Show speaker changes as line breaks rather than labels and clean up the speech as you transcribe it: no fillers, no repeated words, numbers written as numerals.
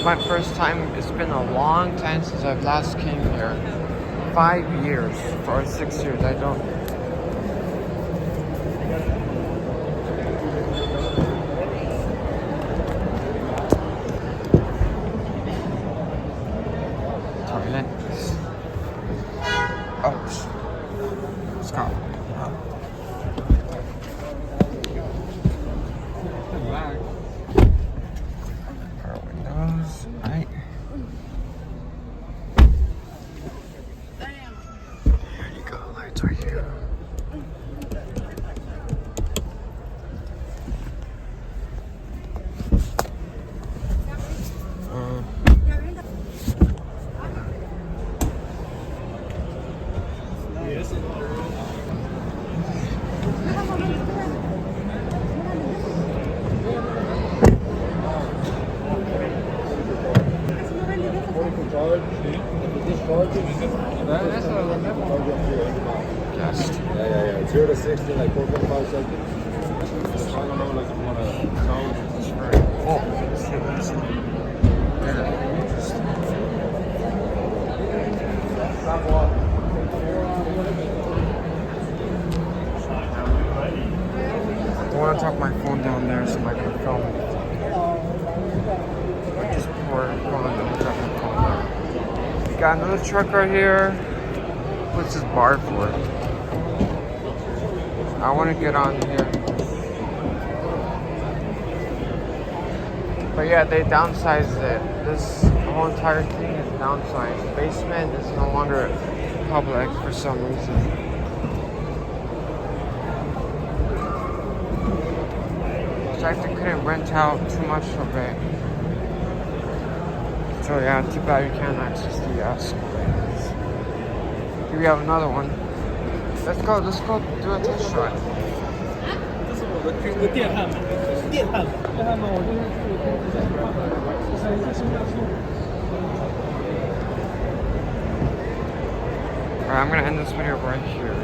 my first time. It's been a long time since I've last came here. 5 years or 6 years, I don't. Toilet. Oh, let's go. Power windows, right? There you go, lights are here. Yes.
Yeah. 0 to 60, like 4.5 seconds. I don't know, like you want to know.
It's very full. I want to tuck my phone down there so I can film it. Just pour it on the phone. Got another truck right here. What's this bar for? I want to get on here. But yeah, they downsized it. This whole entire thing is downsized. The basement is no longer public for some reason. So I couldn't rent out too much of it. So yeah, too bad you can't access the escalators. Here we have another one. Let's go do a test ride. Alright, I'm gonna end this video right here.